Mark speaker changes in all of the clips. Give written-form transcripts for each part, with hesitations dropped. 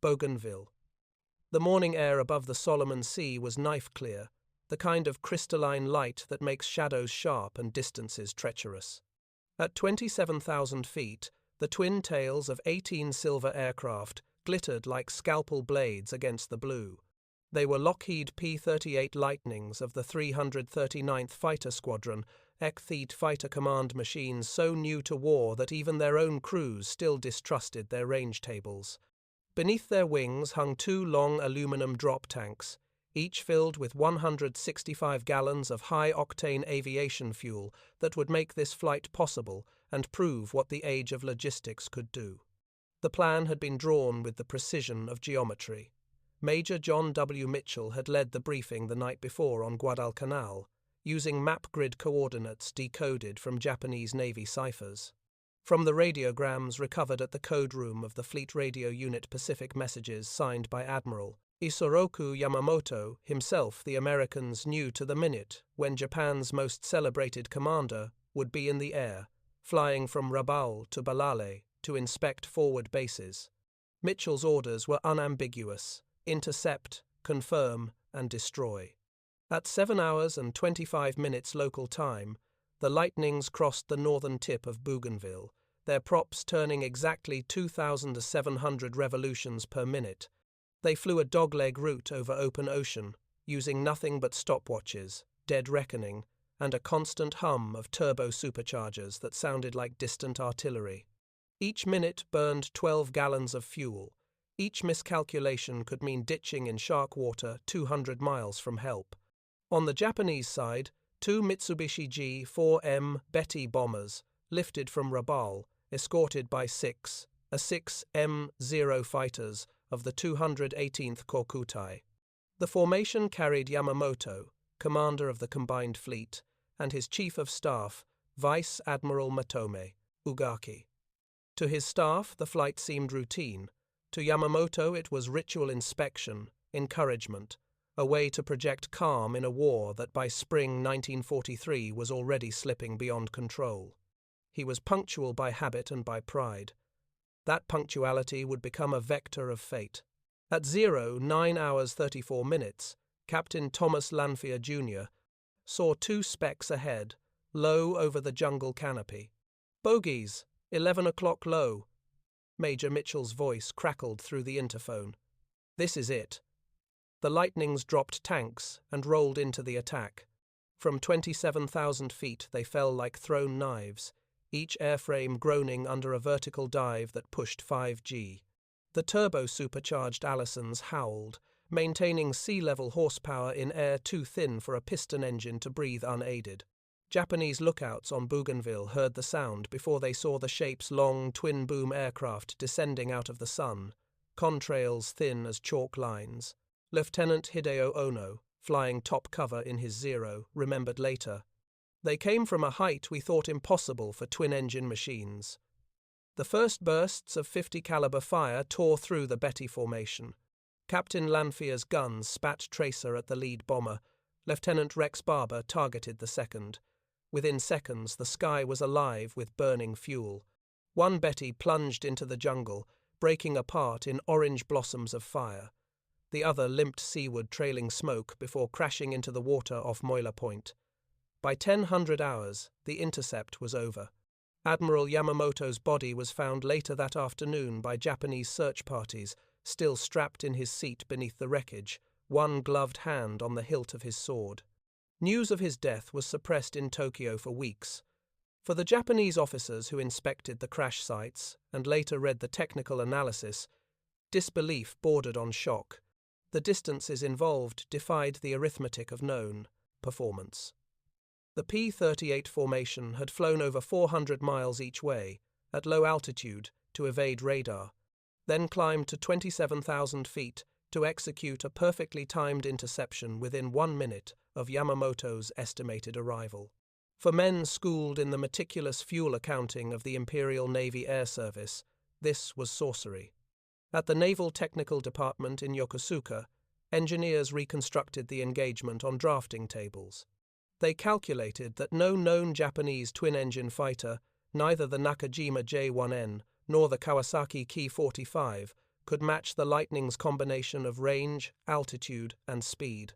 Speaker 1: Bougainville. The morning air above the Solomon Sea was knife-clear, the kind of crystalline light that makes shadows sharp and distances treacherous. At 27,000 feet, the twin tails of 18 silver aircraft glittered like scalpel blades against the blue. They were Lockheed P-38 Lightnings of the 339th Fighter Squadron, ectheat fighter command machines so new to war that even their own crews still distrusted their range tables. Beneath their wings hung 2 long aluminum drop tanks, each filled with 165 gallons of high-octane aviation fuel that would make this flight possible and prove what the age of logistics could do. The plan had been drawn with the precision of geometry. Major John W. Mitchell had led the briefing the night before on Guadalcanal, using map grid coordinates decoded from Japanese Navy ciphers. From the radiograms recovered at the code room of the Fleet Radio Unit Pacific Messages signed by Admiral Isoroku Yamamoto, himself the Americans knew to the minute when Japan's most celebrated commander would be in the air, flying from Rabaul to Balale to inspect forward bases. Mitchell's orders were unambiguous: intercept, confirm, and destroy. At 7 hours and 25 minutes local time, the Lightnings crossed the northern tip of Bougainville, their props turning exactly 2,700 revolutions per minute. They flew a dogleg route over open ocean, using nothing but stopwatches, dead reckoning, and a constant hum of turbo-superchargers that sounded like distant artillery. Each minute burned 12 gallons of fuel. Each miscalculation could mean ditching in shark water 200 miles from help. On the Japanese side, 2 Mitsubishi G-4M Betty bombers lifted from Rabaul, escorted by 6 M0 fighters of the 218th Kokutai. The formation carried Yamamoto, commander of the combined fleet, and his chief of staff, Vice Admiral Matome Ugaki. To his staff, the flight seemed routine. To Yamamoto, it was ritual inspection, encouragement, a way to project calm in a war that by spring 1943 was already slipping beyond control. He was punctual by habit and by pride. That punctuality would become a vector of fate. At 9 hours 34 minutes, Captain Thomas Lanphier Jr. saw 2 specks ahead, low over the jungle canopy. "Bogies, 11 o'clock low." Major Mitchell's voice crackled through the interphone. "This is it." The Lightnings dropped tanks and rolled into the attack. From 27,000 feet they fell like thrown knives, each airframe groaning under a vertical dive that pushed 5G. The turbo-supercharged Allisons howled, maintaining sea-level horsepower in air too thin for a piston engine to breathe unaided. Japanese lookouts on Bougainville heard the sound before they saw the shape's long twin-boom aircraft descending out of the sun, contrails thin as chalk lines. Lieutenant Hideo Ono, flying top cover in his Zero, remembered later, "They came from a height we thought impossible for twin-engine machines." The first bursts of 50 caliber fire tore through the Betty formation. Captain Lanphier's guns spat tracer at the lead bomber. Lieutenant Rex Barber targeted the second. Within seconds, the sky was alive with burning fuel. One Betty plunged into the jungle, breaking apart in orange blossoms of fire. The other limped seaward, trailing smoke before crashing into the water off Moila Point. By 1000 hours, the intercept was over. Admiral Yamamoto's body was found later that afternoon by Japanese search parties, still strapped in his seat beneath the wreckage, one gloved hand on the hilt of his sword. News of his death was suppressed in Tokyo for weeks. For the Japanese officers who inspected the crash sites and later read the technical analysis, disbelief bordered on shock. The distances involved defied the arithmetic of known performance. The P-38 formation had flown over 400 miles each way, at low altitude, to evade radar, then climbed to 27,000 feet to execute a perfectly timed interception within 1 minute of Yamamoto's estimated arrival. For men schooled in the meticulous fuel accounting of the Imperial Navy Air Service, this was sorcery. At the Naval Technical Department in Yokosuka, engineers reconstructed the engagement on drafting tables. They calculated that no known Japanese twin-engine fighter, neither the Nakajima J-1N nor the Kawasaki Ki-45, could match the Lightning's combination of range, altitude, and speed.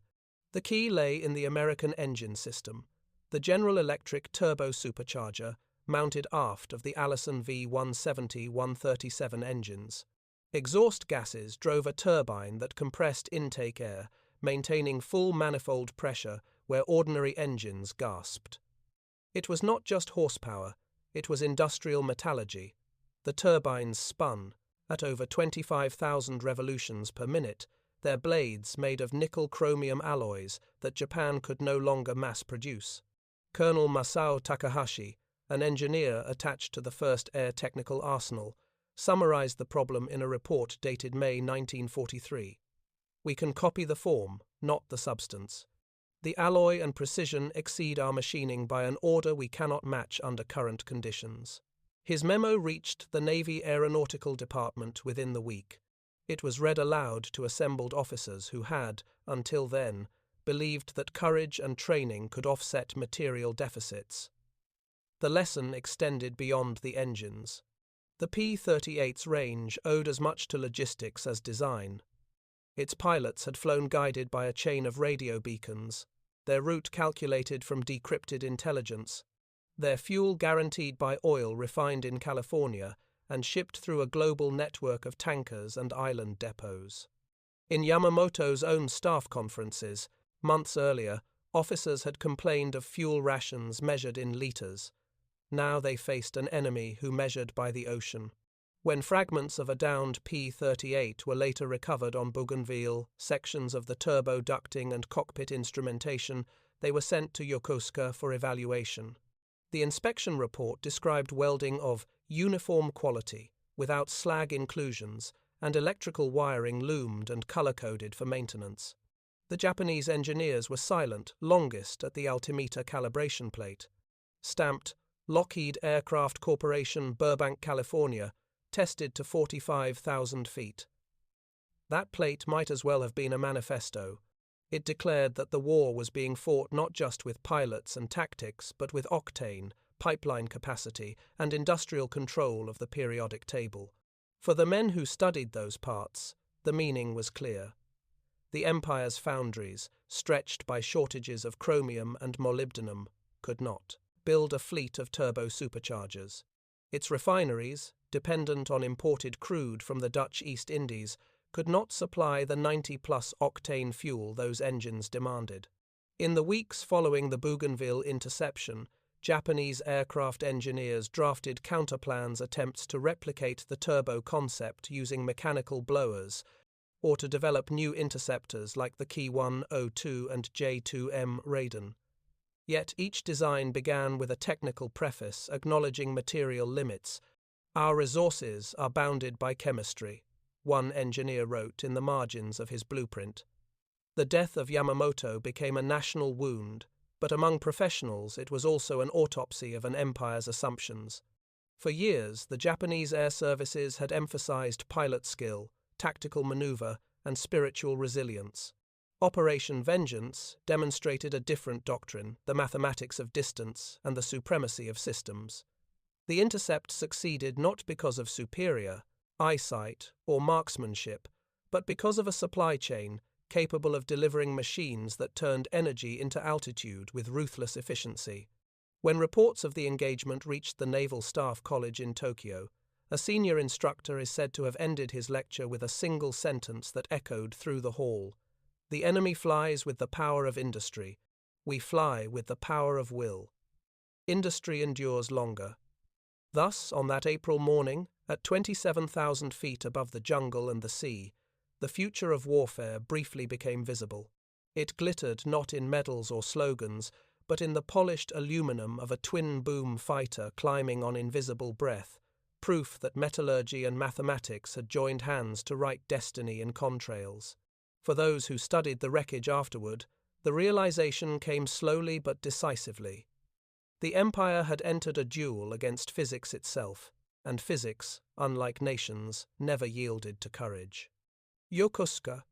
Speaker 1: The key lay in the American engine system, the General Electric turbo-supercharger mounted aft of the Allison V170-137 engines. Exhaust gases drove a turbine that compressed intake air, maintaining full manifold pressure where ordinary engines gasped. It was not just horsepower, it was industrial metallurgy. The turbines spun, at over 25,000 revolutions per minute, their blades made of nickel-chromium alloys that Japan could no longer mass-produce. Colonel Masao Takahashi, an engineer attached to the 1st Air Technical Arsenal, summarized the problem in a report dated May 1943. "We can copy the form, not the substance. The alloy and precision exceed our machining by an order we cannot match under current conditions." His memo reached the Navy Aeronautical Department within the week. It was read aloud to assembled officers who had, until then, believed that courage and training could offset material deficits. The lesson extended beyond the engines. The P-38's range owed as much to logistics as design. Its pilots had flown guided by a chain of radio beacons, their route calculated from decrypted intelligence, their fuel guaranteed by oil refined in California and shipped through a global network of tankers and island depots. In Yamamoto's own staff conferences, months earlier, officers had complained of fuel rations measured in liters. Now they faced an enemy who measured by the ocean. When fragments of a downed P-38 were later recovered on Bougainville, sections of the turbo ducting and cockpit instrumentation, they were sent to Yokosuka for evaluation. The inspection report described welding of uniform quality, without slag inclusions, and electrical wiring loomed and color-coded for maintenance. The Japanese engineers were silent, longest at the altimeter calibration plate. Stamped Lockheed Aircraft Corporation, Burbank, California, tested to 45,000 feet. That plate might as well have been a manifesto. It declared that the war was being fought not just with pilots and tactics, but with octane, pipeline capacity, and industrial control of the periodic table. For the men who studied those parts, the meaning was clear. The Empire's foundries, stretched by shortages of chromium and molybdenum, could not build a fleet of turbo-superchargers. Its refineries, dependent on imported crude from the Dutch East Indies, could not supply the 90-plus octane fuel those engines demanded. In the weeks following the Bougainville interception, Japanese aircraft engineers drafted counterplans attempts to replicate the turbo concept using mechanical blowers, or to develop new interceptors like the Ki-102 and J-2M Raiden. Yet each design began with a technical preface acknowledging material limits. "Our resources are bounded by chemistry," one engineer wrote in the margins of his blueprint. The death of Yamamoto became a national wound, but among professionals it was also an autopsy of an empire's assumptions. For years, the Japanese air services had emphasized pilot skill, tactical maneuver, and spiritual resilience. Operation Vengeance demonstrated a different doctrine, the mathematics of distance and the supremacy of systems. The intercept succeeded not because of superior eyesight or marksmanship, but because of a supply chain capable of delivering machines that turned energy into altitude with ruthless efficiency. When reports of the engagement reached the Naval Staff College in Tokyo, a senior instructor is said to have ended his lecture with a single sentence that echoed through the hall. "The enemy flies with the power of industry. We fly with the power of will." Industry endures longer. Thus, on that April morning, at 27,000 feet above the jungle and the sea, the future of warfare briefly became visible. It glittered not in medals or slogans, but in the polished aluminum of a twin-boom fighter climbing on invisible breath, proof that metallurgy and mathematics had joined hands to write destiny in contrails. For those who studied the wreckage afterward, the realization came slowly but decisively. The Empire had entered a duel against physics itself, and physics, unlike nations, never yielded to courage. Yokosuka,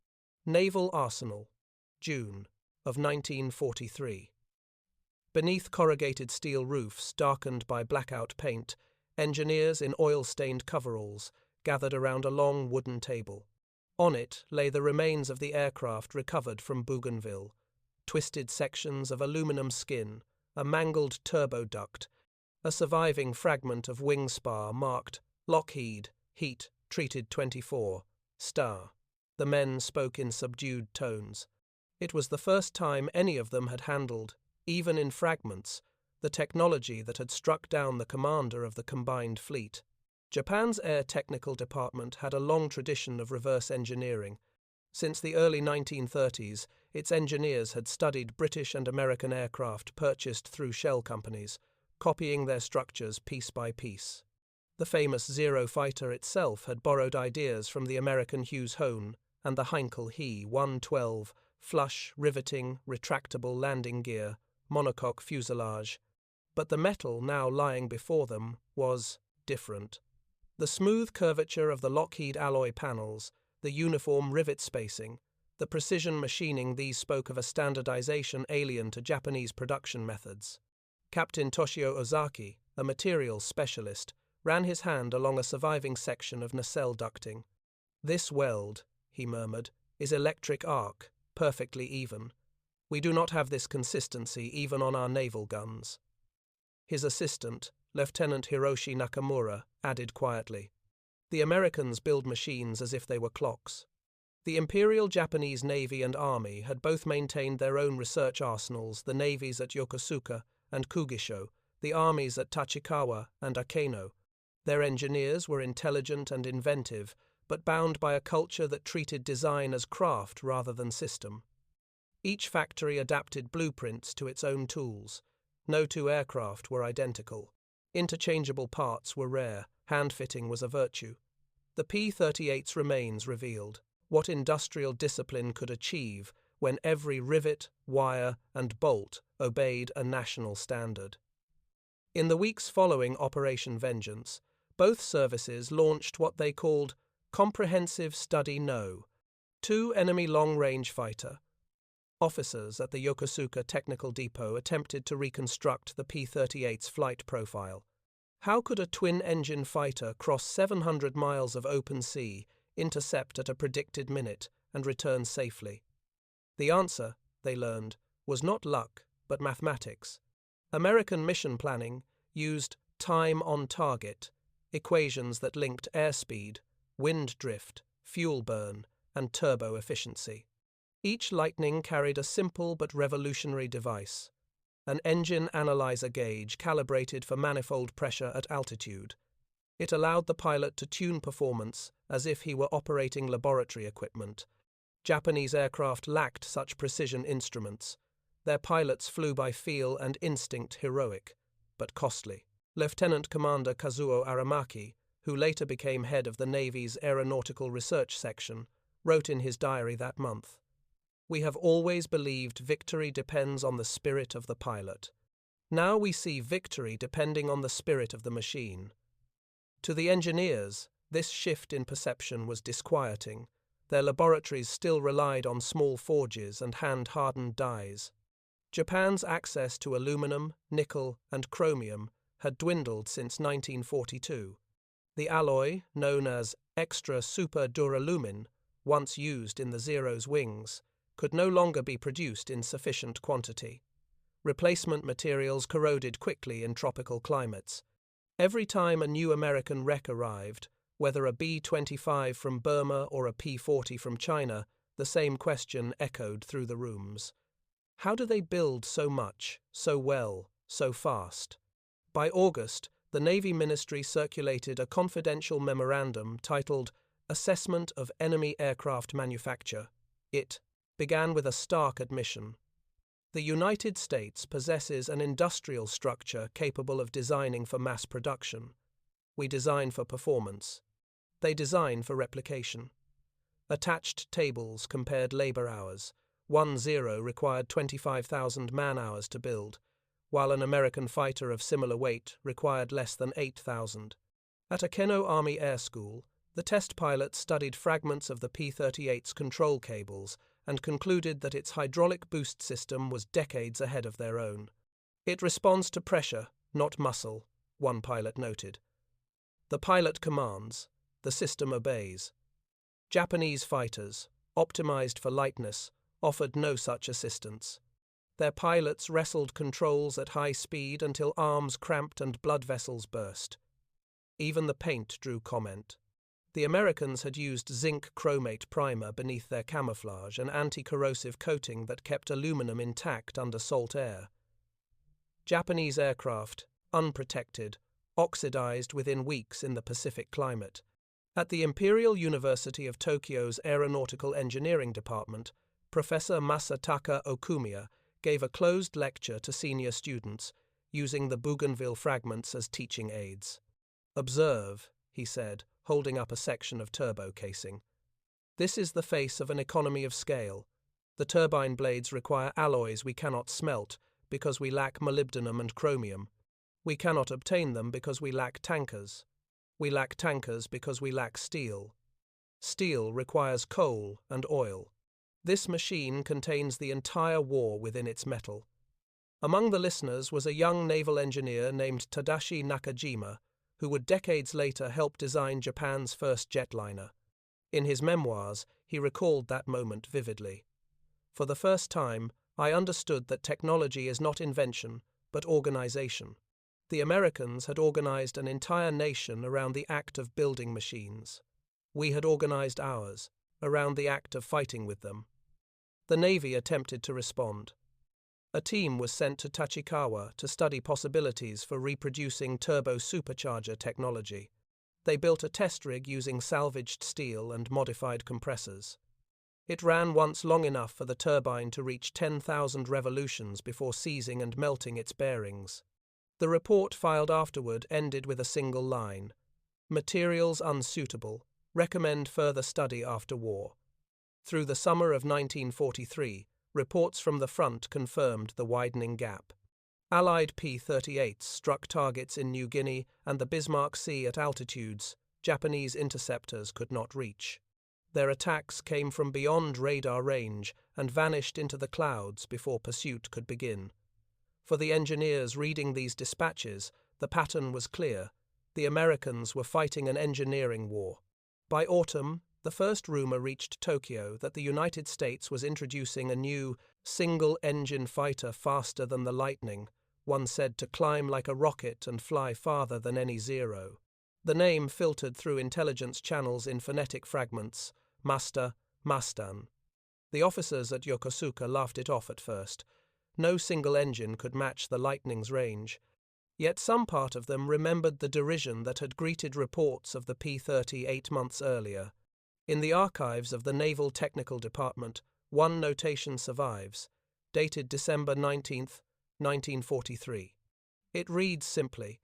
Speaker 1: Naval Arsenal, June of 1943. Beneath corrugated steel roofs darkened by blackout paint, engineers in oil-stained coveralls, gathered around a long wooden table. On it lay the remains of the aircraft recovered from Bougainville, twisted sections of aluminum skin, a mangled turbo duct, a surviving fragment of wing spar marked Lockheed, heat, treated 24, star. The men spoke in subdued tones. It was the first time any of them had handled, even in fragments, the technology that had struck down the commander of the combined fleet. Japan's Air Technical Department had a long tradition of reverse engineering. Since the early 1930s, its engineers had studied British and American aircraft purchased through shell companies, copying their structures piece by piece. The famous Zero fighter itself had borrowed ideas from the American Hughes Hone and the Heinkel He-112 flush, riveting, retractable landing gear, monocoque fuselage. But the metal now lying before them was different. The smooth curvature of the Lockheed alloy panels, the uniform rivet spacing, the precision machining, these spoke of a standardization alien to Japanese production methods. Captain Toshio Ozaki, a materials specialist, ran his hand along a surviving section of nacelle ducting. "This weld," he murmured, "is electric arc, perfectly even. We do not have this consistency even on our naval guns." His assistant, Lieutenant Hiroshi Nakamura, added quietly, "The Americans build machines as if they were clocks." The Imperial Japanese Navy and Army had both maintained their own research arsenals, the navies at Yokosuka and Kugisho, the armies at Tachikawa and Akeno. Their engineers were intelligent and inventive, but bound by a culture that treated design as craft rather than system. Each factory adapted blueprints to its own tools. No two aircraft were identical. Interchangeable parts were rare. Hand-fitting was a virtue. The P-38's remains revealed what industrial discipline could achieve when every rivet, wire, and bolt obeyed a national standard. In the weeks following Operation Vengeance, both services launched what they called Comprehensive Study No. 2 enemy long-range fighter. Officers at the Yokosuka Technical Depot attempted to reconstruct the P-38's flight profile. How could a twin-engine fighter cross 700 miles of open sea, intercept at a predicted minute, and return safely? The answer, they learned, was not luck, but mathematics. American mission planning used time on target, equations that linked airspeed, wind drift, fuel burn, and turbo efficiency. Each Lightning carried a simple but revolutionary device, an engine analyzer gauge calibrated for manifold pressure at altitude. It allowed the pilot to tune performance as if he were operating laboratory equipment. Japanese aircraft lacked such precision instruments. Their pilots flew by feel and instinct, heroic, but costly. Lieutenant Commander Kazuo Aramaki, who later became head of the Navy's Aeronautical Research Section, wrote in his diary that month, "We have always believed victory depends on the spirit of the pilot. Now we see victory depending on the spirit of the machine." To the engineers, this shift in perception was disquieting. Their laboratories still relied on small forges and hand-hardened dies. Japan's access to aluminum, nickel, and chromium had dwindled since 1942. The alloy, known as extra super duralumin, once used in the Zero's wings, could no longer be produced in sufficient quantity. Replacement materials corroded quickly in tropical climates. Every time a new American wreck arrived, whether a B-25 from Burma or a P-40 from China, the same question echoed through the rooms. How do they build so much, so well, so fast? By August, the Navy Ministry circulated a confidential memorandum titled Assessment of Enemy Aircraft Manufacture. It began with a stark admission. The United States possesses an industrial structure capable of designing for mass production. We design for performance. They design for replication. Attached tables compared labor hours. One Zero required 25,000 man-hours to build, while an American fighter of similar weight required less than 8,000. At Akeno Army Air School, the test pilot studied fragments of the P-38's control cables and concluded that its hydraulic boost system was decades ahead of their own. "It responds to pressure, not muscle," one pilot noted. "The pilot commands. the system obeys. Japanese fighters, optimized for lightness, offered no such assistance. Their pilots wrestled controls at high speed until arms cramped and blood vessels burst. Even the paint drew comment. The Americans had used zinc chromate primer beneath their camouflage, an anti-corrosive coating that kept aluminum intact under salt air. Japanese aircraft, unprotected, oxidized within weeks in the Pacific climate. At the Imperial University of Tokyo's Aeronautical Engineering Department, Professor Masataka Okumiya gave a closed lecture to senior students, using the Bougainville fragments as teaching aids. "Observe," he said, holding up a section of turbo casing. "This is the face of an economy of scale. The turbine blades require alloys we cannot smelt because we lack molybdenum and chromium. We cannot obtain them because we lack tankers. We lack tankers because we lack steel. Steel requires coal and oil. This machine contains the entire war within its metal." Among the listeners was a young naval engineer named Tadashi Nakajima, who would decades later help design Japan's first jetliner. In his memoirs, he recalled that moment vividly. "For the first time, I understood that technology is not invention, but organization. The Americans had organized an entire nation around the act of building machines. We had organized ours, around the act of fighting with them." The Navy attempted to respond. A team was sent to Tachikawa to study possibilities for reproducing turbo-supercharger technology. They built a test rig using salvaged steel and modified compressors. It ran once long enough for the turbine to reach 10,000 revolutions before seizing and melting its bearings. The report filed afterward ended with a single line: "Materials unsuitable. Recommend further study after war." Through the summer of 1943, reports from the front confirmed the widening gap. Allied P-38s struck targets in New Guinea and the Bismarck Sea at altitudes Japanese interceptors could not reach. Their attacks came from beyond radar range and vanished into the clouds before pursuit could begin. For the engineers reading these dispatches, the pattern was clear. The Americans were fighting an engineering war. By autumn, the first rumor reached Tokyo that the United States was introducing a new single-engine fighter faster than the Lightning, one said to climb like a rocket and fly farther than any Zero. The name filtered through intelligence channels in phonetic fragments: Master, Mastan. The officers at Yokosuka laughed it off at first. No single engine could match the Lightning's range. Yet some part of them remembered the derision that had greeted reports of the P-38 months earlier. In the archives of the Naval Technical Department, one notation survives, dated December 19, 1943. It reads simply,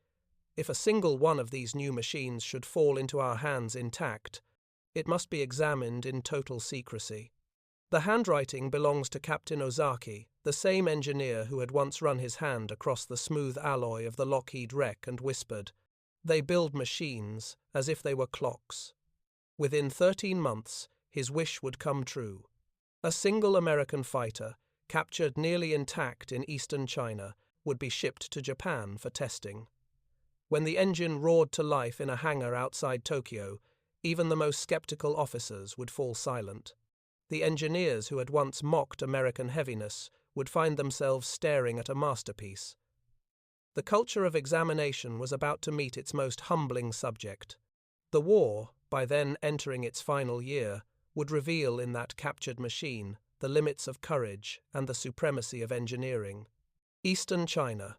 Speaker 1: "If a single one of these new machines should fall into our hands intact, it must be examined in total secrecy." The handwriting belongs to Captain Ozaki, the same engineer who had once run his hand across the smooth alloy of the Lockheed wreck and whispered, "They build machines as if they were clocks." Within 13 months, his wish would come true. A single American fighter, captured nearly intact in eastern China, would be shipped to Japan for testing. When the engine roared to life in a hangar outside Tokyo, even the most skeptical officers would fall silent. The engineers who had once mocked American heaviness would find themselves staring at a masterpiece. The culture of examination was about to meet its most humbling subject. The war, by then entering its final year, would reveal in that captured machine the limits of courage and the supremacy of engineering. Eastern China.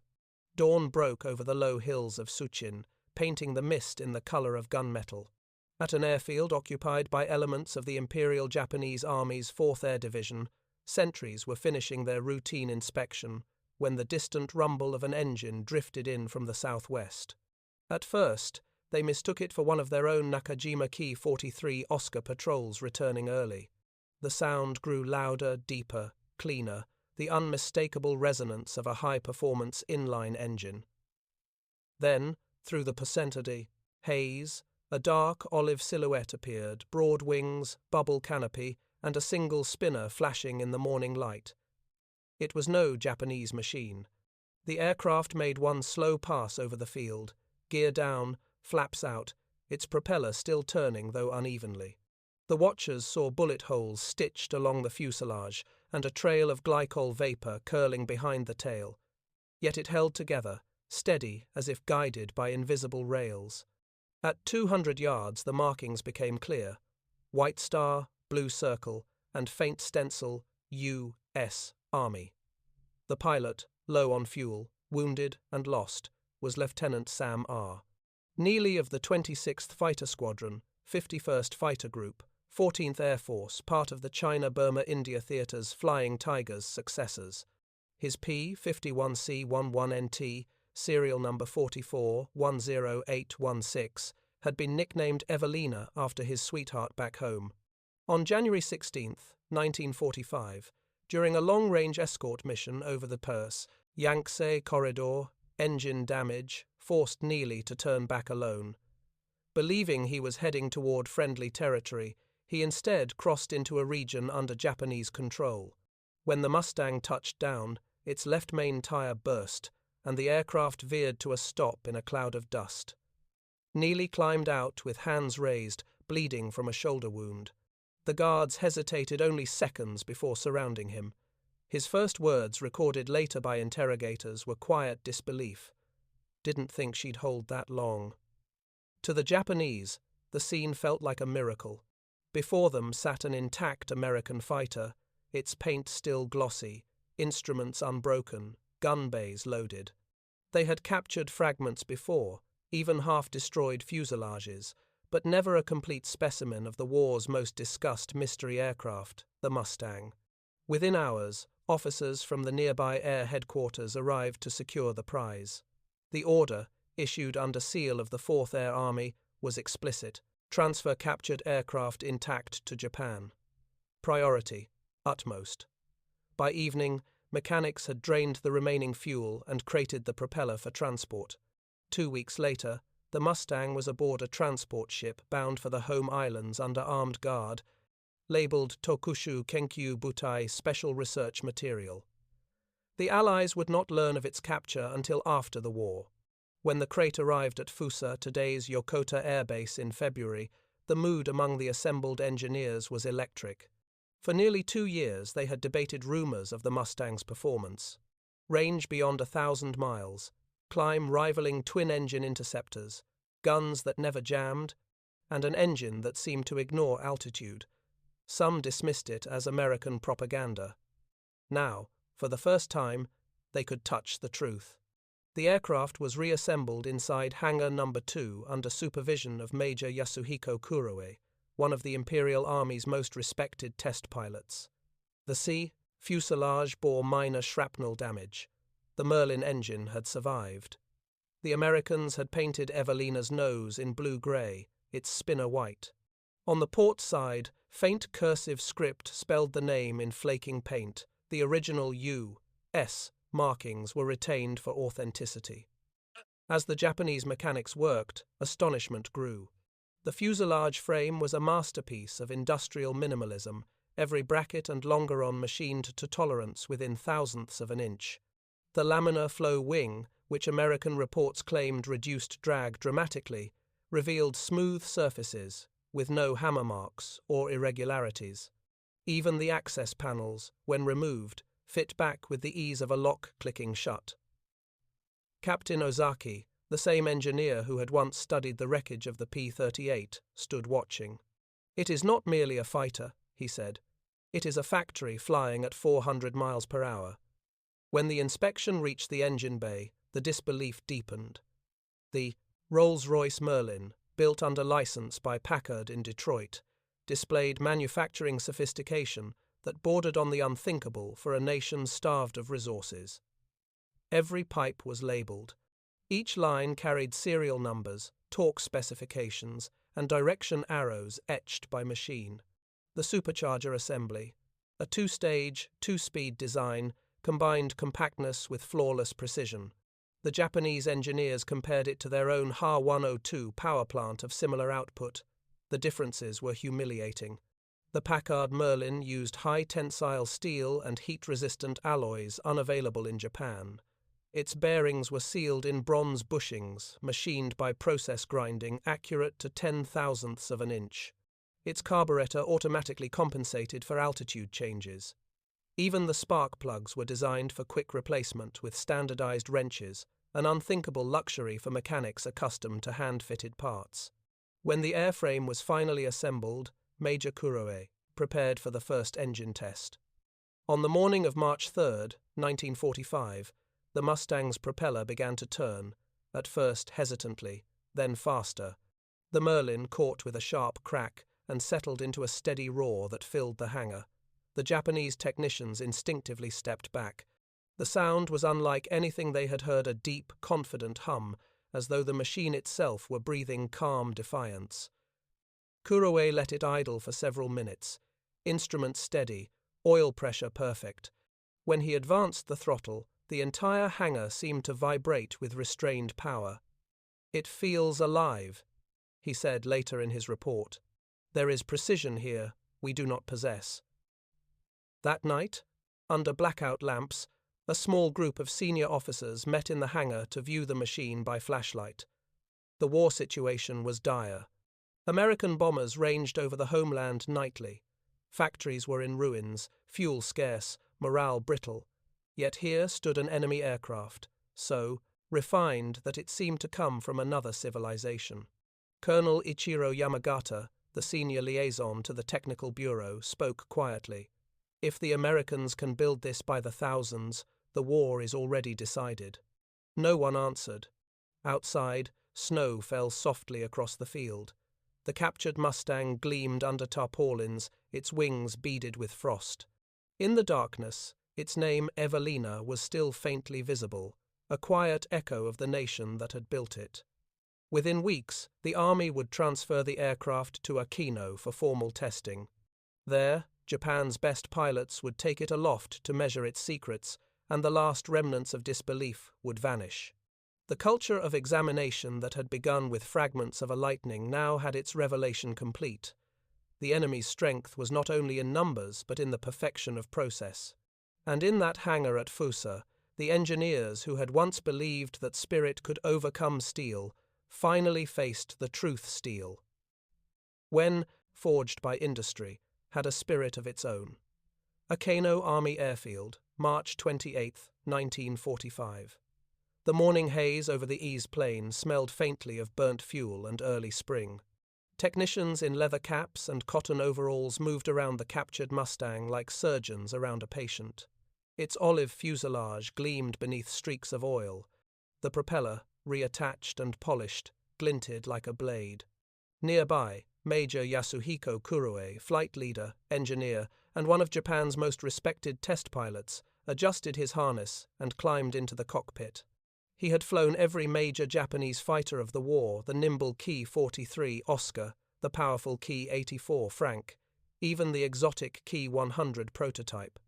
Speaker 1: Dawn broke over the low hills of Suchin, painting the mist in the color of gunmetal. At an airfield occupied by elements of the Imperial Japanese Army's 4th Air Division, sentries were finishing their routine inspection when the distant rumble of an engine drifted in from the southwest. At first, they mistook it for one of their own Nakajima Ki-43 Oscar patrols returning early. The sound grew louder, deeper, cleaner, the unmistakable resonance of a high-performance inline engine. Then, through the percentage haze, a dark olive silhouette appeared, broad wings, bubble canopy, and a single spinner flashing in the morning light. It was no Japanese machine. The aircraft made one slow pass over the field, gear down, flaps out, its propeller still turning though unevenly. The watchers saw bullet holes stitched along the fuselage and a trail of glycol vapor curling behind the tail. Yet it held together, steady as if guided by invisible rails. At 200 yards the markings became clear. White star, blue circle, and faint stencil U.S. Army. The pilot, low on fuel, wounded and lost, was Lieutenant Sam R. Neely of the 26th Fighter Squadron, 51st Fighter Group, 14th Air Force, part of the China-Burma-India Theater's Flying Tigers successors. His P-51C-11NT, serial number 4410816, had been nicknamed Evelina after his sweetheart back home. On January 16, 1945, during a long-range escort mission over the Perse, Yangtze Corridor, engine damage forced Neely to turn back alone. Believing he was heading toward friendly territory, he instead crossed into a region under Japanese control. When the Mustang touched down, its left main tire burst, and the aircraft veered to a stop in a cloud of dust. Neely climbed out with hands raised, bleeding from a shoulder wound. The guards hesitated only seconds before surrounding him. His first words, recorded later by interrogators, were quiet disbelief. Didn't think she'd hold that long. To the Japanese, the scene felt like a miracle. Before them sat an intact American fighter, its paint still glossy, instruments unbroken, gun bays loaded. They had captured fragments before, even half-destroyed fuselages, but never a complete specimen of the war's most discussed mystery aircraft, the Mustang. Within hours, officers from the nearby air headquarters arrived to secure the prize. The order, issued under seal of the 4th Air Army, was explicit: transfer captured aircraft intact to Japan. Priority, utmost. By evening, mechanics had drained the remaining fuel and crated the propeller for transport. 2 weeks later, the Mustang was aboard a transport ship bound for the home islands under armed guard, labeled Tokushu Kenkyu Butai Special Research Material. The Allies would not learn of its capture until after the war. When the crate arrived at Fusa, today's Yokota Air Base, in February, the mood among the assembled engineers was electric. For nearly 2 years they had debated rumors of the Mustang's performance. Range beyond 1,000 miles, climb rivaling twin-engine interceptors, guns that never jammed, and an engine that seemed to ignore altitude. Some dismissed it as American propaganda. Now, for the first time, they could touch the truth. The aircraft was reassembled inside Hangar No. 2 under supervision of Major Yasuhiko Kuroe, one of the Imperial Army's most respected test pilots. The fuselage bore minor shrapnel damage. The Merlin engine had survived. The Americans had painted Evelina's nose in blue-gray, its spinner white. On the port side, faint cursive script spelled the name in flaking paint. The original U.S. markings were retained for authenticity. As the Japanese mechanics worked, astonishment grew. The fuselage frame was a masterpiece of industrial minimalism, every bracket and longeron machined to tolerance within thousandths of an inch. The laminar-flow wing, which American reports claimed reduced drag dramatically, revealed smooth surfaces, with no hammer marks or irregularities. Even the access panels, when removed, fit back with the ease of a lock clicking shut. Captain Ozaki, the same engineer who had once studied the wreckage of the P-38, stood watching. "It is not merely a fighter," he said. "It is a factory flying at 400 miles per hour." When the inspection reached the engine bay, the disbelief deepened. The Rolls-Royce Merlin, built under license by Packard in Detroit, displayed manufacturing sophistication that bordered on the unthinkable for a nation starved of resources. Every pipe was labeled. Each line carried serial numbers, torque specifications, and direction arrows etched by machine. The supercharger assembly, a 2-stage, 2-speed design, combined compactness with flawless precision. The Japanese engineers compared it to their own Ha-102 power plant of similar output. The differences were humiliating. The Packard Merlin used high-tensile steel and heat-resistant alloys unavailable in Japan. Its bearings were sealed in bronze bushings, machined by process grinding, accurate to 10,000ths of an inch. Its carburetor automatically compensated for altitude changes. Even the spark plugs were designed for quick replacement with standardized wrenches, an unthinkable luxury for mechanics accustomed to hand-fitted parts. When the airframe was finally assembled, Major Kuroe prepared for the first engine test. On the morning of March 3, 1945, the Mustang's propeller began to turn, at first hesitantly, then faster. The Merlin caught with a sharp crack and settled into a steady roar that filled the hangar. The Japanese technicians instinctively stepped back. The sound was unlike anything they had heard, a deep, confident hum, as though the machine itself were breathing calm defiance. Kuroe let it idle for several minutes, instruments steady, oil pressure perfect. When he advanced the throttle, the entire hangar seemed to vibrate with restrained power. "It feels alive," he said later in his report. "There is precision here we do not possess." That night, under blackout lamps, a small group of senior officers met in the hangar to view the machine by flashlight. The war situation was dire. American bombers ranged over the homeland nightly. Factories were in ruins, fuel scarce, morale brittle. Yet here stood an enemy aircraft, so refined that it seemed to come from another civilization. Colonel Ichiro Yamagata, the senior liaison to the Technical Bureau, spoke quietly. "If the Americans can build this by the thousands, the war is already decided." No one answered. Outside, snow fell softly across the field. The captured Mustang gleamed under tarpaulins, its wings beaded with frost. In the darkness, its name Evelina was still faintly visible, a quiet echo of the nation that had built it. Within weeks, the Army would transfer the aircraft to Aquino for formal testing. There, Japan's best pilots would take it aloft to measure its secrets, and the last remnants of disbelief would vanish. The culture of examination that had begun with fragments of a Lightning now had its revelation complete. The enemy's strength was not only in numbers but in the perfection of process. And in that hangar at Fusa, the engineers who had once believed that spirit could overcome steel finally faced the truth steel. When, forged by industry, had a spirit of its own. Aquino Army Airfield, March 28, 1945. The morning haze over the Ease Plain smelled faintly of burnt fuel and early spring. Technicians in leather caps and cotton overalls moved around the captured Mustang like surgeons around a patient. Its olive fuselage gleamed beneath streaks of oil. The propeller, reattached and polished, glinted like a blade. Nearby, Major Yasuhiko Kuroe, flight leader, engineer, and one of Japan's most respected test pilots, adjusted his harness and climbed into the cockpit. He had flown every major Japanese fighter of the war, the nimble Ki-43 Oscar, the powerful Ki-84 Frank, even the exotic Ki-100 prototype.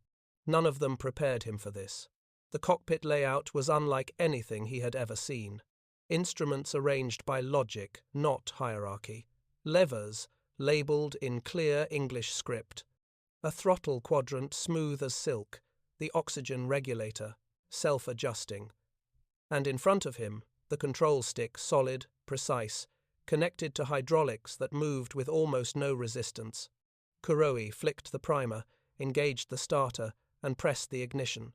Speaker 1: None of them prepared him for this. The cockpit layout was unlike anything he had ever seen. Instruments arranged by logic, not hierarchy. Levers, labeled in clear English script. A throttle quadrant smooth as silk, the oxygen regulator, self-adjusting. And in front of him, the control stick solid, precise, connected to hydraulics that moved with almost no resistance. Kuroe flicked the primer, engaged the starter, and pressed the ignition.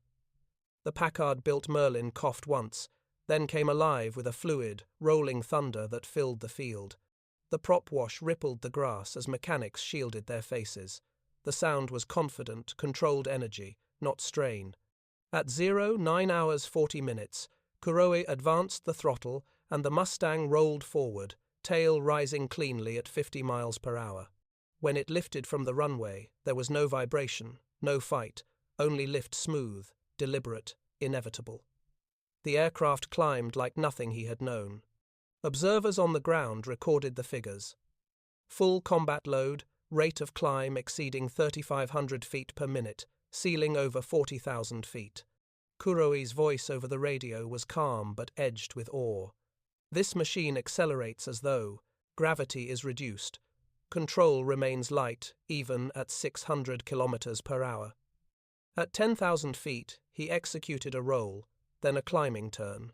Speaker 1: The Packard-built Merlin coughed once, then came alive with a fluid, rolling thunder that filled the field. The prop wash rippled the grass as mechanics shielded their faces. The sound was confident, controlled energy, not strain. At 9 hours 40 minutes, Kuroe advanced the throttle and the Mustang rolled forward, tail rising cleanly at 50 miles per hour. When it lifted from the runway, there was no vibration, no fight, only lift smooth, deliberate, inevitable. The aircraft climbed like nothing he had known. Observers on the ground recorded the figures. Full combat load, rate of climb exceeding 3,500 feet per minute, ceiling over 40,000 feet. Kuroe's voice over the radio was calm but edged with awe. This machine accelerates as though gravity is reduced. Control remains light, even at 600 kilometers per hour. At 10,000 feet, he executed a roll, then a climbing turn.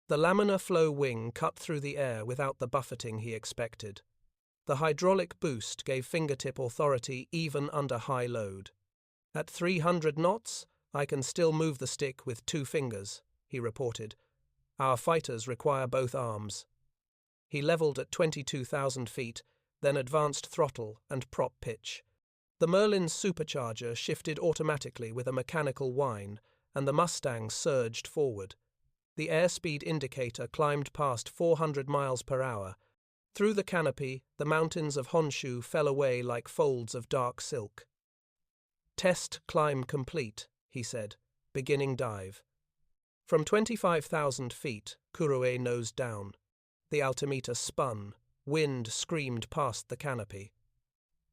Speaker 1: The laminar-flow wing cut through the air without the buffeting he expected. The hydraulic boost gave fingertip authority even under high load. "At 300 knots, I can still move the stick with 2 fingers," he reported. "Our fighters require both arms." He leveled at 22,000 feet, then advanced throttle and prop pitch. The Merlin's supercharger shifted automatically with a mechanical whine, and the Mustang surged forward. The airspeed indicator climbed past 400 miles per hour. Through the canopy, the mountains of Honshu fell away like folds of dark silk. "Test climb complete," he said, beginning dive. From 25,000 feet, Kuroe nosed down. The altimeter spun, wind screamed past the canopy.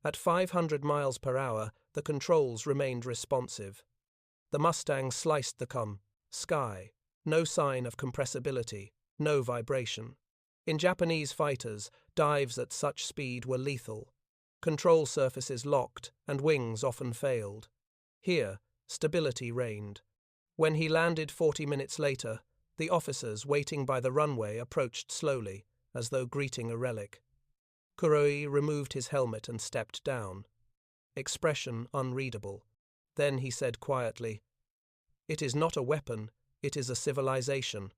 Speaker 1: At 500 miles per hour, the controls remained responsive. The Mustang sliced the sky. No sign of compressibility, no vibration. In Japanese fighters, dives at such speed were lethal. Control surfaces locked, and wings often failed. Here, stability reigned. When he landed 40 minutes later, the officers waiting by the runway approached slowly, as though greeting a relic. Kuroe removed his helmet and stepped down. Expression unreadable. Then he said quietly, "It is not a weapon. It is a civilization."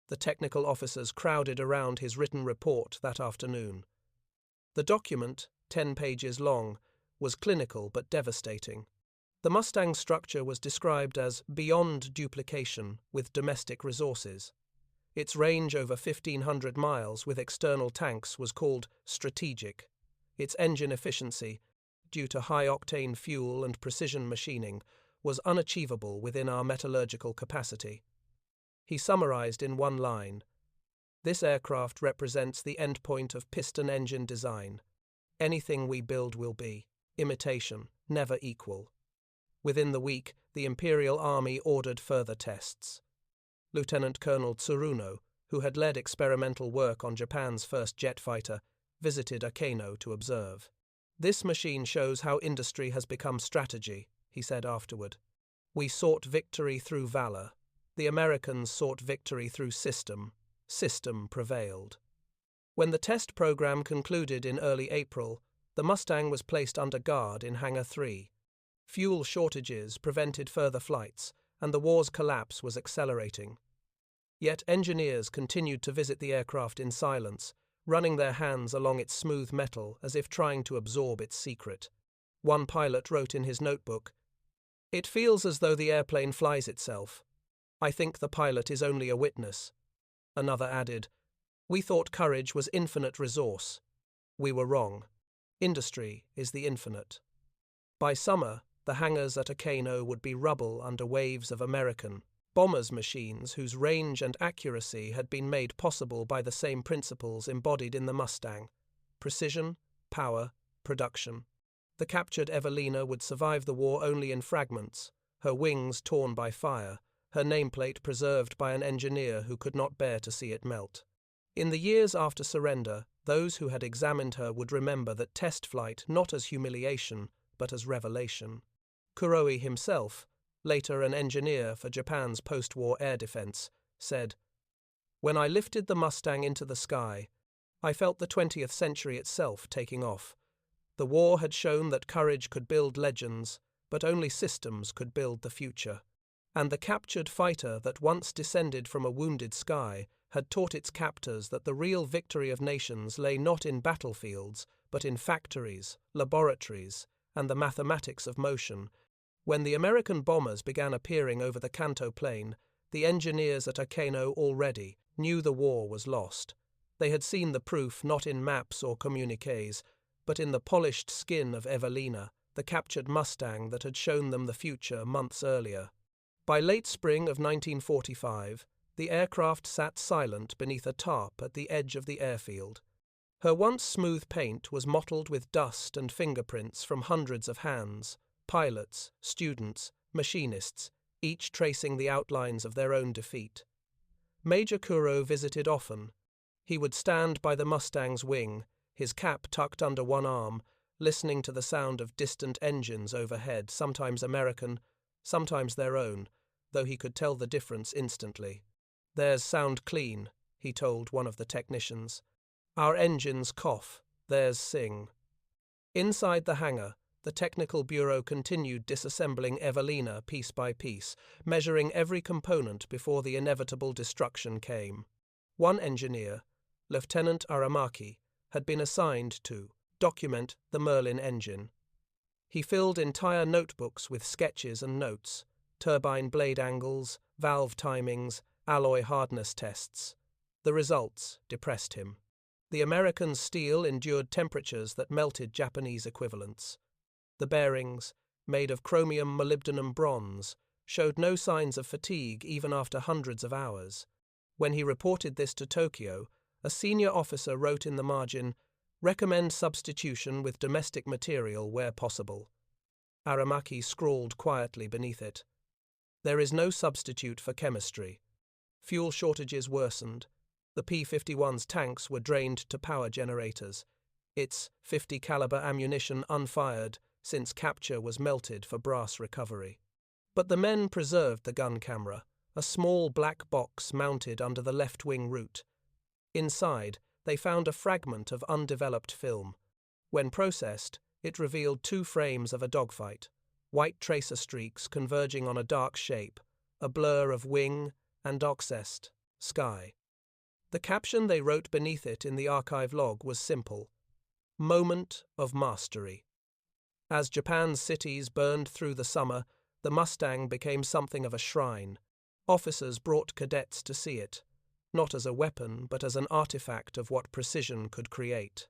Speaker 1: The technical officers crowded around his written report that afternoon. The document, 10 pages long, was clinical but devastating. The Mustang's structure was described as beyond duplication with domestic resources. Its range over 1,500 miles with external tanks was called strategic. Its engine efficiency, due to high-octane fuel and precision machining, was unachievable within our metallurgical capacity. He summarized in one line, "This aircraft represents the endpoint of piston engine design. Anything we build will be imitation, never equal." Within the week, the Imperial Army ordered further tests. Lieutenant Colonel Tsuruno, who had led experimental work on Japan's first jet fighter, visited Akeno to observe. "This machine shows how industry has become strategy," he said afterward. "We sought victory through valor. The Americans sought victory through system. System prevailed." When the test program concluded in early April, the Mustang was placed under guard in Hangar 3. Fuel shortages prevented further flights, and the war's collapse was accelerating. Yet engineers continued to visit the aircraft in silence, running their hands along its smooth metal as if trying to absorb its secret. One pilot wrote in his notebook, "It feels as though the airplane flies itself. I think the pilot is only a witness." Another added, "We thought courage was infinite resource. We were wrong. Industry is the infinite." By summer, the hangars at Akeno would be rubble under waves of American bombers machines whose range and accuracy had been made possible by the same principles embodied in the Mustang: precision, power, production. The captured Evelina would survive the war only in fragments, her wings torn by fire, her nameplate preserved by an engineer who could not bear to see it melt. In the years after surrender, those who had examined her would remember that test flight not as humiliation, but as revelation. Kuroe himself, later an engineer for Japan's post-war air defense, said, "When I lifted the Mustang into the sky, I felt the 20th century itself taking off. The war had shown that courage could build legends, but only systems could build the future. And the captured fighter that once descended from a wounded sky had taught its captors that the real victory of nations lay not in battlefields, but in factories, laboratories, and the mathematics of motion. When the American bombers began appearing over the Kanto Plain, the engineers at Akeno already knew the war was lost. They had seen the proof not in maps or communiques, but in the polished skin of Evelina, the captured Mustang that had shown them the future months earlier. By late spring of 1945, the aircraft sat silent beneath a tarp at the edge of the airfield. Her once smooth paint was mottled with dust and fingerprints from hundreds of hands, pilots, students, machinists, each tracing the outlines of their own defeat. Major Kuro visited often. He would stand by the Mustang's wing, his cap tucked under one arm, listening to the sound of distant engines overhead, sometimes American, sometimes their own, though he could tell the difference instantly. "Theirs sound clean," he told one of the technicians. "Our engines cough, theirs sing." Inside the hangar, the technical bureau continued disassembling Evelina piece by piece, measuring every component before the inevitable destruction came. One engineer, Lieutenant Aramaki, had been assigned to document the Merlin engine. He filled entire notebooks with sketches and notes, turbine blade angles, valve timings, alloy hardness tests. The results depressed him. The American steel endured temperatures that melted Japanese equivalents. The bearings, made of chromium molybdenum bronze, showed no signs of fatigue even after hundreds of hours. When he reported this to Tokyo, a senior officer wrote in the margin, "Recommend substitution with domestic material where possible." Aramaki scrawled quietly beneath it, "There is no substitute for chemistry." Fuel shortages worsened. The P-51's tanks were drained to power generators. Its .50 caliber ammunition unfired, since capture was melted for brass recovery. But the men preserved the gun camera, a small black box mounted under the left-wing root. Inside, they found a fragment of undeveloped film. When processed, it revealed 2 frames of a dogfight, white tracer streaks converging on a dark shape, a blur of wing and oxest, sky. The caption they wrote beneath it in the archive log was simple: "Moment of mastery." As Japan's cities burned through the summer, the Mustang became something of a shrine. Officers brought cadets to see it, not as a weapon but as an artifact of what precision could create.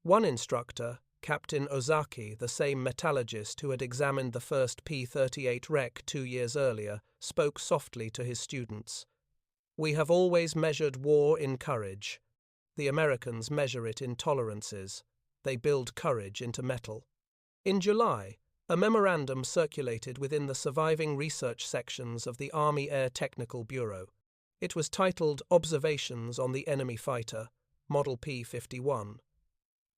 Speaker 1: One instructor, Captain Ozaki, the same metallurgist who had examined the first P-38 wreck 2 years earlier, spoke softly to his students. "We have always measured war in courage. The Americans measure it in tolerances. They build courage into metal." In July, a memorandum circulated within the surviving research sections of the Army Air Technical Bureau. It was titled "Observations on the Enemy Fighter, Model P-51."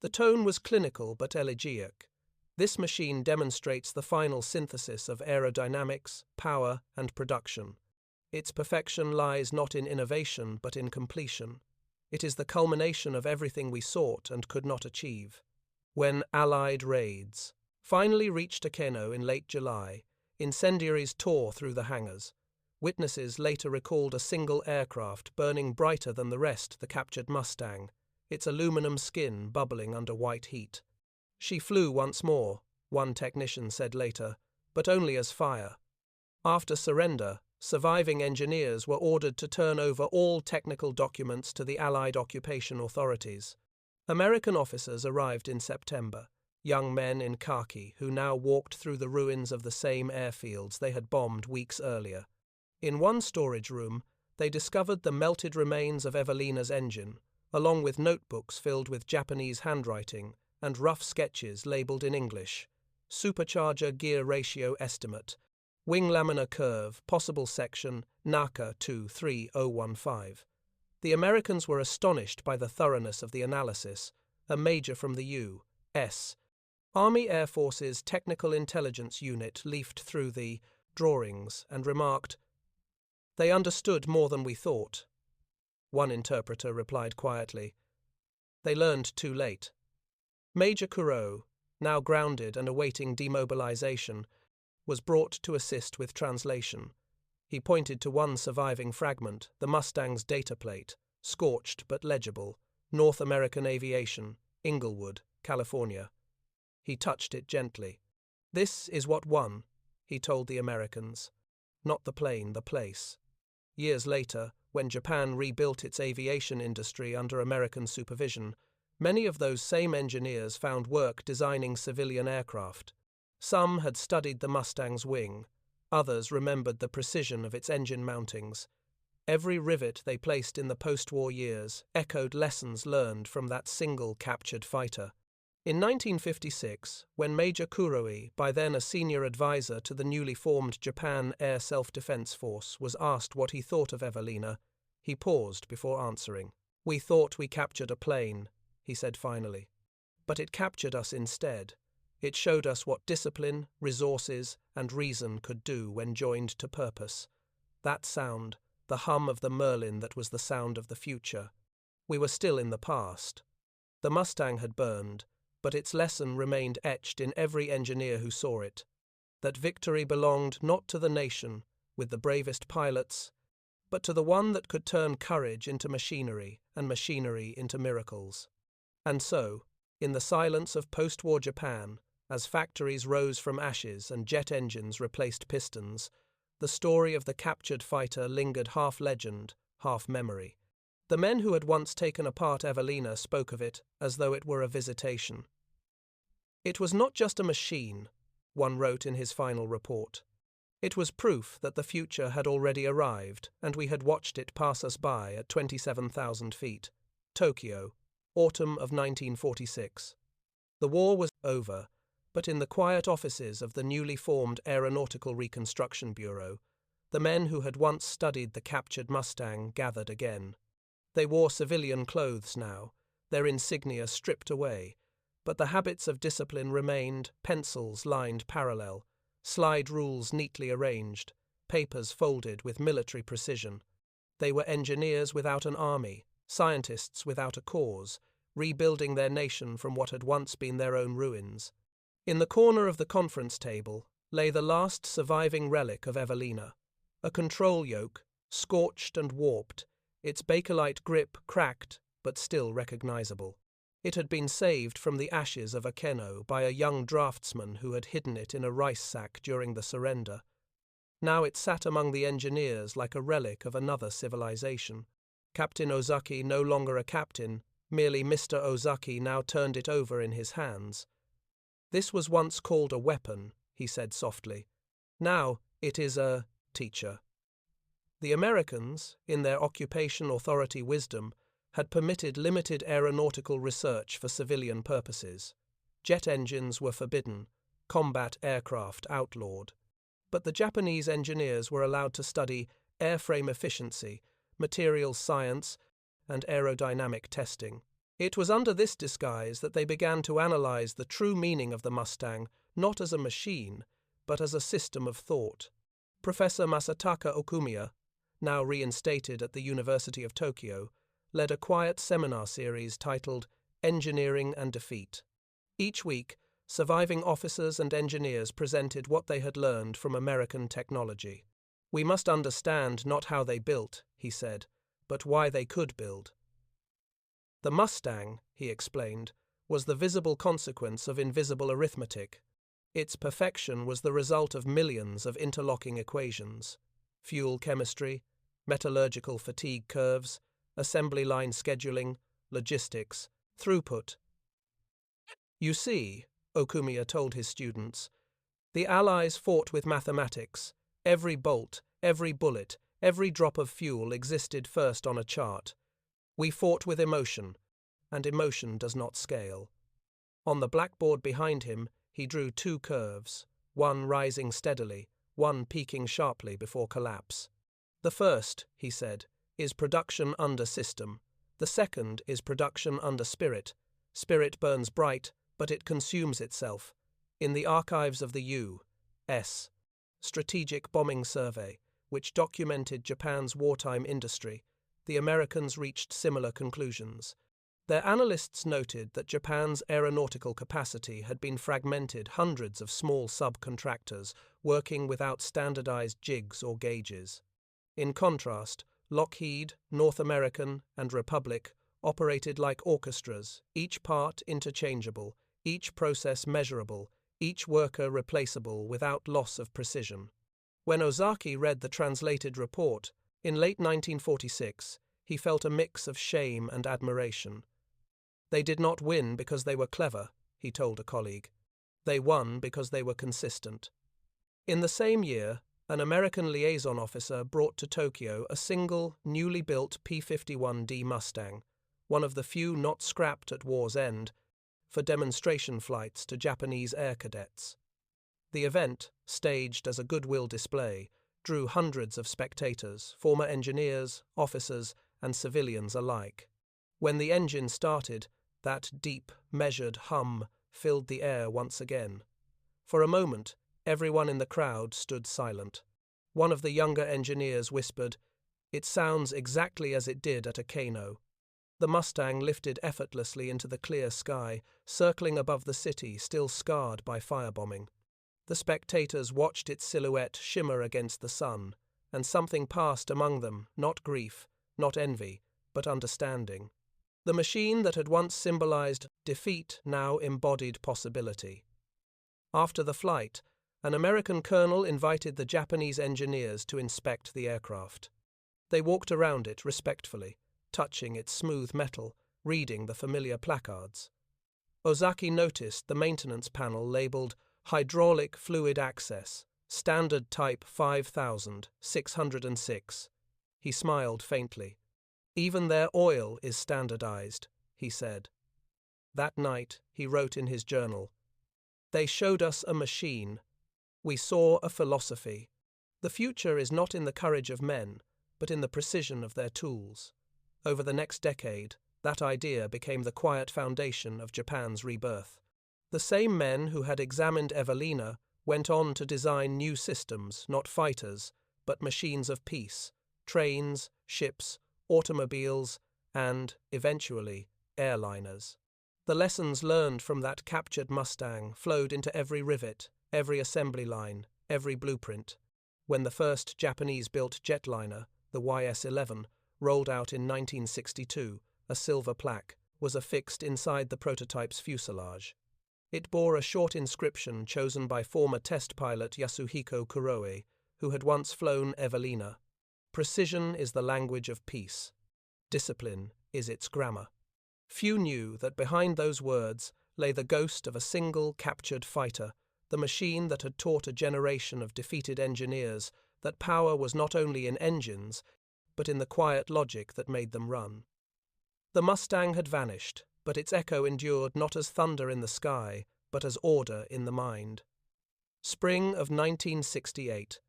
Speaker 1: The tone was clinical but elegiac. This machine demonstrates the final synthesis of aerodynamics, power, and production. Its perfection lies not in innovation but in completion. It is the culmination of everything we sought and could not achieve. When Allied raids finally reached Akeno in late July, incendiaries tore through the hangars. Witnesses later recalled a single aircraft burning brighter than the rest, the captured Mustang, its aluminum skin bubbling under white heat. "She flew once more," one technician said later, "but only as fire." After surrender, surviving engineers were ordered to turn over all technical documents to the Allied occupation authorities. American officers arrived in September, young men in khaki who now walked through the ruins of the same airfields they had bombed weeks earlier. In one storage room, they discovered the melted remains of Evelina's engine, along with notebooks filled with Japanese handwriting and rough sketches labeled in English: supercharger gear ratio estimate, wing laminar curve, possible section, NACA 23015. The Americans were astonished by the thoroughness of the analysis. A major from the U.S. Army Air Force's Technical Intelligence Unit leafed through the drawings and remarked, "They understood more than we thought." One interpreter replied quietly, "They learned too late." Major Kuro, now grounded and awaiting demobilization, was brought to assist with translation. He pointed to one surviving fragment, the Mustang's data plate, scorched but legible, North American Aviation, Inglewood, California. He touched it gently. "This is what won," he told the Americans. Not the plane, the place. Years later, when Japan rebuilt its aviation industry under American supervision, many of those same engineers found work designing civilian aircraft. Some had studied the Mustang's wing. Others remembered the precision of its engine mountings. Every rivet they placed in the post-war years echoed lessons learned from that single captured fighter. In 1956, when Major Kuroi, by then a senior advisor to the newly formed Japan Air Self-Defense Force, was asked what he thought of Evelina, he paused before answering. "We thought we captured a plane," he said finally. "But it captured us instead. It showed us what discipline, resources, and reason could do when joined to purpose. That sound, the hum of the Merlin that was the sound of the future. We were still in the past. The Mustang had burned, but its lesson remained etched in every engineer who saw it. That victory belonged not to the nation, with the bravest pilots, but to the one that could turn courage into machinery and machinery into miracles. And so, in the silence of post-war Japan, as factories rose from ashes and jet engines replaced pistons, the story of the captured fighter lingered half legend, half memory. The men who had once taken apart Evelina spoke of it as though it were a visitation. It was not just a machine, one wrote in his final report. It was proof that the future had already arrived, and we had watched it pass us by at 27,000 feet. Tokyo, autumn of 1946. The war was over, but in the quiet offices of the newly formed Aeronautical Reconstruction Bureau, the men who had once studied the captured Mustang gathered again. They wore civilian clothes now, their insignia stripped away, but the habits of discipline remained, pencils lined parallel, slide rules neatly arranged, papers folded with military precision. They were engineers without an army, scientists without a cause, rebuilding their nation from what had once been their own ruins. In the corner of the conference table lay the last surviving relic of Evelina, a control yoke, scorched and warped, its bakelite grip cracked but still recognizable. It had been saved from the ashes of a Keno by a young draftsman who had hidden it in a rice sack during the surrender. Now it sat among the engineers like a relic of another civilization. Captain Ozaki, no longer a captain, merely Mr. Ozaki, now turned it over in his hands. "This was once called a weapon," he said softly. "Now it is a teacher." The Americans, in their occupation authority wisdom, had permitted limited aeronautical research for civilian purposes. Jet engines were forbidden, combat aircraft outlawed. But the Japanese engineers were allowed to study airframe efficiency, materials science, and aerodynamic testing. It was under this disguise that they began to analyze the true meaning of the Mustang, not as a machine, but as a system of thought. Professor Masataka Okumiya, now reinstated at the University of Tokyo, led a quiet seminar series titled Engineering and Defeat. Each week, surviving officers and engineers presented what they had learned from American technology. "We must understand not how they built," he said, "but why they could build." The Mustang, he explained, was the visible consequence of invisible arithmetic. Its perfection was the result of millions of interlocking equations: fuel chemistry, metallurgical fatigue curves, assembly line scheduling, logistics, throughput. "You see," Okumiya told his students, "the Allies fought with mathematics. Every bolt, every bullet, every drop of fuel existed first on a chart. We fought with emotion, and emotion does not scale." On the blackboard behind him, he drew two curves, one rising steadily, one peaking sharply before collapse. "The first," he said, "is production under system. The second is production under spirit. Spirit burns bright, but it consumes itself." In the archives of the U.S. Strategic Bombing Survey, which documented Japan's wartime industry, the Americans reached similar conclusions. Their analysts noted that Japan's aeronautical capacity had been fragmented hundreds of small subcontractors working without standardized jigs or gauges. In contrast, Lockheed, North American, and Republic operated like orchestras, each part interchangeable, each process measurable, each worker replaceable without loss of precision. When Ozaki read the translated report, in late 1946, he felt a mix of shame and admiration. "They did not win because they were clever," he told a colleague. "They won because they were consistent." In the same year, an American liaison officer brought to Tokyo a single, newly built P-51D Mustang, one of the few not scrapped at war's end, for demonstration flights to Japanese air cadets. The event, staged as a goodwill display, drew hundreds of spectators, former engineers, officers, and civilians alike. When the engine started, that deep, measured hum filled the air once again. For a moment, everyone in the crowd stood silent. One of the younger engineers whispered, "It sounds exactly as it did at Akano." The Mustang lifted effortlessly into the clear sky, circling above the city still scarred by firebombing. The spectators watched its silhouette shimmer against the sun, and something passed among them, not grief, not envy, but understanding. The machine that had once symbolized defeat now embodied possibility. After the flight, an American colonel invited the Japanese engineers to inspect the aircraft. They walked around it respectfully, touching its smooth metal, reading the familiar placards. Ozaki noticed the maintenance panel labeled Hydraulic Fluid Access, Standard Type 5606. He smiled faintly. "Even their oil is standardized," he said. That night, he wrote in his journal, "They showed us a machine. We saw a philosophy. The future is not in the courage of men, but in the precision of their tools." Over the next decade, that idea became the quiet foundation of Japan's rebirth. The same men who had examined Evelina went on to design new systems, not fighters, but machines of peace, trains, ships, automobiles, and, eventually, airliners. The lessons learned from that captured Mustang flowed into every rivet, every assembly line, every blueprint. When the first Japanese-built jetliner, the YS-11, rolled out in 1962, a silver plaque was affixed inside the prototype's fuselage. It bore a short inscription chosen by former test pilot Yasuhiko Kuroe, who had once flown Evelina. "Precision is the language of peace. Discipline is its grammar." Few knew that behind those words lay the ghost of a single captured fighter, the machine that had taught a generation of defeated engineers that power was not only in engines, but in the quiet logic that made them run. The Mustang had vanished, but its echo endured not as thunder in the sky, but as order in the mind. Spring of 1968,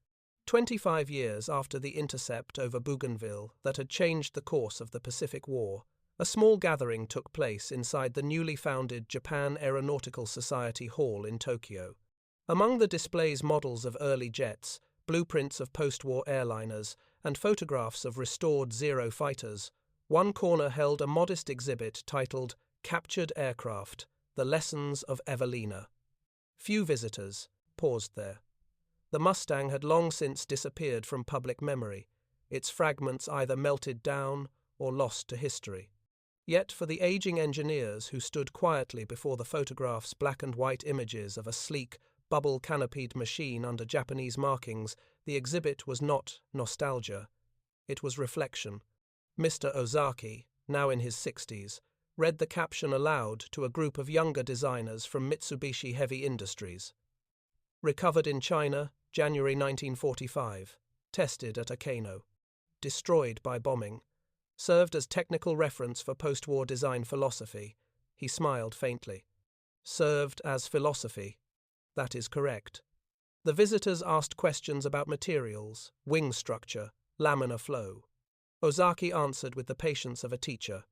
Speaker 1: 25 years after the intercept over Bougainville that had changed the course of the Pacific War, a small gathering took place inside the newly founded Japan Aeronautical Society Hall in Tokyo. Among the display's models of early jets, blueprints of post-war airliners, and photographs of restored Zero fighters, one corner held a modest exhibit titled "Captured Aircraft: The Lessons of Evelina." Few visitors paused there. The Mustang had long since disappeared from public memory, its fragments either melted down or lost to history. Yet for the aging engineers who stood quietly before the photograph's black and white images of a sleek, bubble-canopied machine under Japanese markings, the exhibit was not nostalgia. It was reflection. Mr. Ozaki, now in his 60s, read the caption aloud to a group of younger designers from Mitsubishi Heavy Industries. Recovered in China, January 1945. Tested at Akano. Destroyed by bombing. Served as technical reference for post-war design philosophy. He smiled faintly. Served as philosophy. That is correct. The visitors asked questions about materials, wing structure, laminar-flow. Ozaki answered with the patience of a teacher.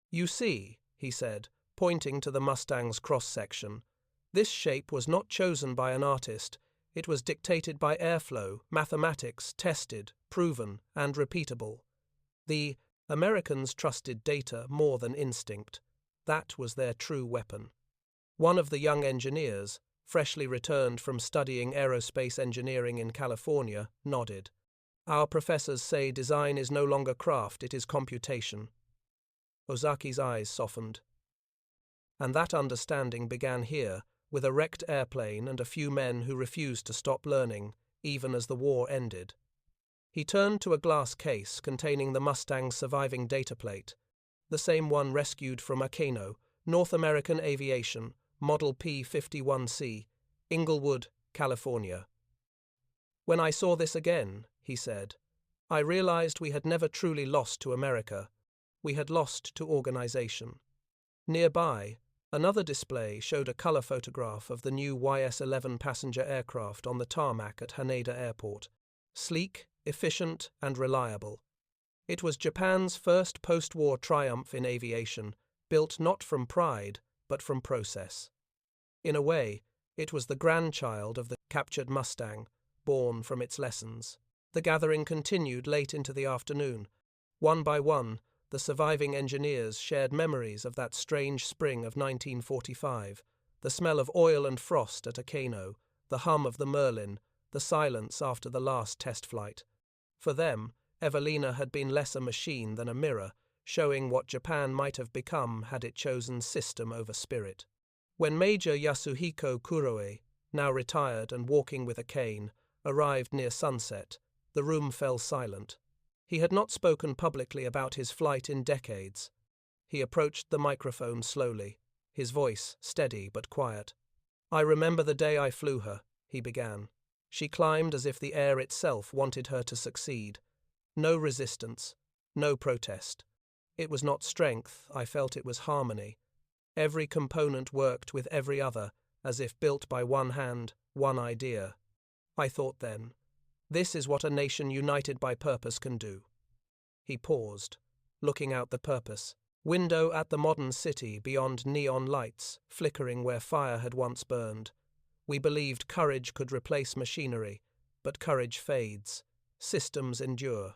Speaker 1: "You see," he said, pointing to the Mustang's cross-section, "this shape was not chosen by an artist. It was dictated by airflow, mathematics, tested, proven, and repeatable. The Americans trusted data more than instinct. That was their true weapon." One of the young engineers, freshly returned from studying aerospace engineering in California, nodded. "Our professors say design is no longer craft, it is computation." Ozaki's eyes softened. And that understanding began here, with a wrecked airplane and a few men who refused to stop learning, even as the war ended. He turned to a glass case containing the Mustang's surviving data plate, the same one rescued from Akano, North American Aviation, Model P-51C, Inglewood, California. "When I saw this again," he said, "I realized we had never truly lost to America. We had lost to organization." Nearby, another display showed a color photograph of the new YS-11 passenger aircraft on the tarmac at Haneda Airport. Sleek, efficient, and reliable. It was Japan's first post-war triumph in aviation, built not from pride, but from process. In a way, it was the grandchild of the captured Mustang, born from its lessons. The gathering continued late into the afternoon. One by one, the surviving engineers shared memories of that strange spring of 1945, the smell of oil and frost at Akano, the hum of the Merlin, the silence after the last test flight. For them, Evelina had been less a machine than a mirror, showing what Japan might have become had it chosen system over spirit. When Major Yasuhiko Kuroe, now retired and walking with a cane, arrived near sunset, the room fell silent. He had not spoken publicly about his flight in decades. He approached the microphone slowly, his voice steady but quiet. "I remember the day I flew her," he began. "She climbed as if the air itself wanted her to succeed. No resistance, no protest. It was not strength, I felt it was harmony. Every component worked with every other, as if built by one hand, one idea. I thought then, this is what a nation united by purpose can do." He paused, looking out the purpose. Window at the modern city beyond neon lights, flickering where fire had once burned. We believed courage could replace machinery, but courage fades. Systems endure.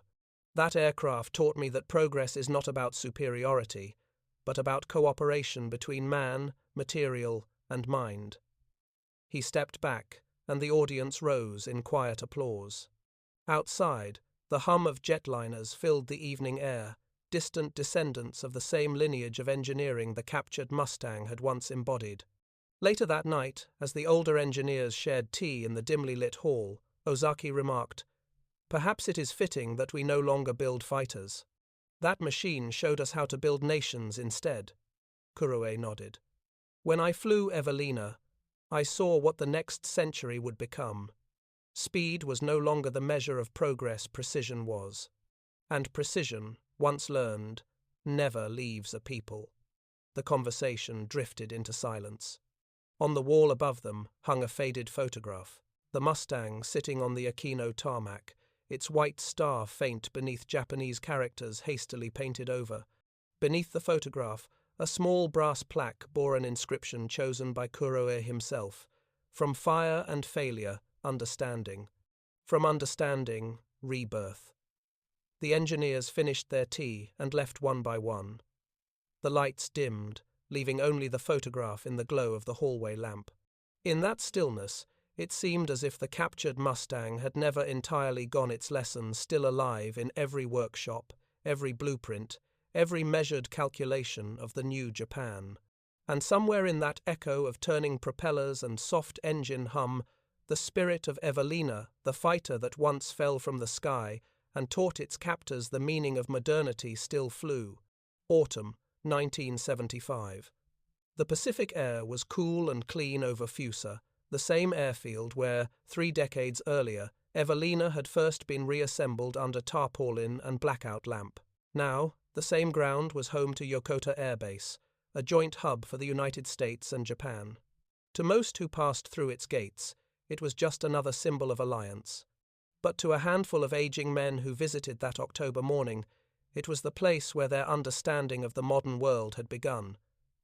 Speaker 1: That aircraft taught me that progress is not about superiority, but about cooperation between man, material, and mind. He stepped back, and the audience rose in quiet applause. Outside, the hum of jetliners filled the evening air, distant descendants of the same lineage of engineering the captured Mustang had once embodied. Later that night, as the older engineers shared tea in the dimly lit hall, Ozaki remarked, "Perhaps it is fitting that we no longer build fighters. That machine showed us how to build nations instead." Kuroe nodded. "When I flew Evelina, I saw what the next century would become. Speed was no longer the measure of progress, precision was. And precision, once learned, never leaves a people." The conversation drifted into silence. On the wall above them hung a faded photograph. The Mustang sitting on the Akino tarmac, its white star faint beneath Japanese characters hastily painted over. Beneath the photograph, a small brass plaque bore an inscription chosen by Kuroe himself. "From fire and failure, understanding. From understanding, rebirth." The engineers finished their tea and left one by one. The lights dimmed, leaving only the photograph in the glow of the hallway lamp. In that stillness, it seemed as if the captured Mustang had never entirely gone its lesson, still alive in every workshop, every blueprint, every measured calculation of the new Japan. And somewhere in that echo of turning propellers and soft engine hum, the spirit of Evelina, the fighter that once fell from the sky and taught its captors the meaning of modernity, still flew. Autumn, 1975. The Pacific air was cool and clean over Fusa, the same airfield where, 3 decades earlier, Evelina had first been reassembled under tarpaulin and blackout lamp. Now, the same ground was home to Yokota Air Base, a joint hub for the United States and Japan. To most who passed through its gates, it was just another symbol of alliance. But to a handful of aging men who visited that October morning, it was the place where their understanding of the modern world had begun.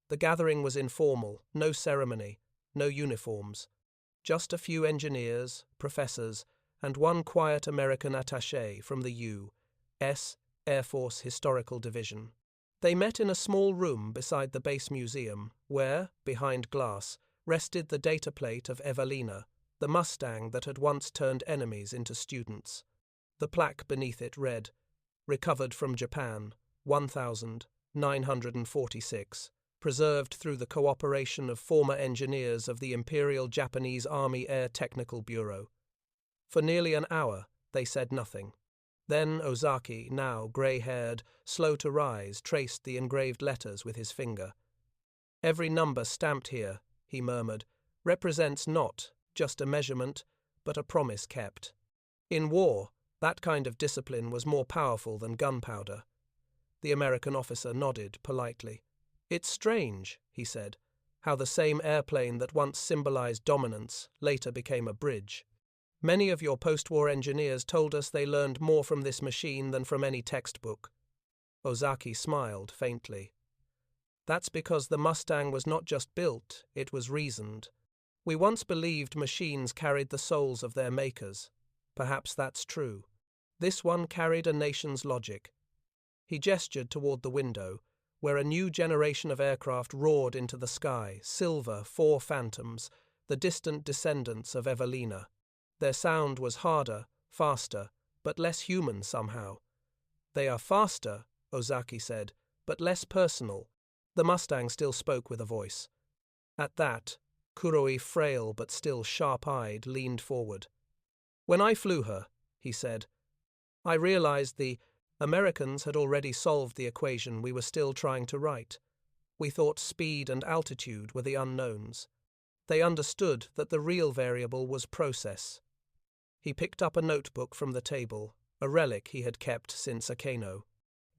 Speaker 1: The gathering was informal, no ceremony, no uniforms. Just a few engineers, professors, and one quiet American attaché from the U.S. Air Force Historical Division. They met in a small room beside the base museum, where, behind glass, rested the data plate of Evelina, the Mustang that had once turned enemies into students. The plaque beneath it read, "Recovered from Japan, 1946, preserved through the cooperation of former engineers of the Imperial Japanese Army Air Technical Bureau." For nearly an hour, they said nothing. Then Ozaki, now grey-haired, slow to rise, traced the engraved letters with his finger. "Every number stamped here," he murmured, "represents not just a measurement, but a promise kept. In war, that kind of discipline was more powerful than gunpowder." The American officer nodded politely. "It's strange," he said, "how the same airplane that once symbolized dominance later became a bridge. Many of your post-war engineers told us they learned more from this machine than from any textbook." Ozaki smiled faintly. "That's because the Mustang was not just built, it was reasoned. We once believed machines carried the souls of their makers. Perhaps that's true. This one carried a nation's logic. He gestured toward the window, where a new generation of aircraft roared into the sky, silver, four phantoms, the distant descendants of Evelina. Their sound was harder, faster, but less human somehow. They are faster, Ozaki said, but less personal. The Mustang still spoke with a voice. At that, Kuroi, frail but still sharp-eyed, leaned forward. When I flew her, he said, I realized the Americans had already solved the equation we were still trying to write. We thought speed and altitude were the unknowns. They understood that the real variable was process. He picked up a notebook from the table, a relic he had kept since Akeno.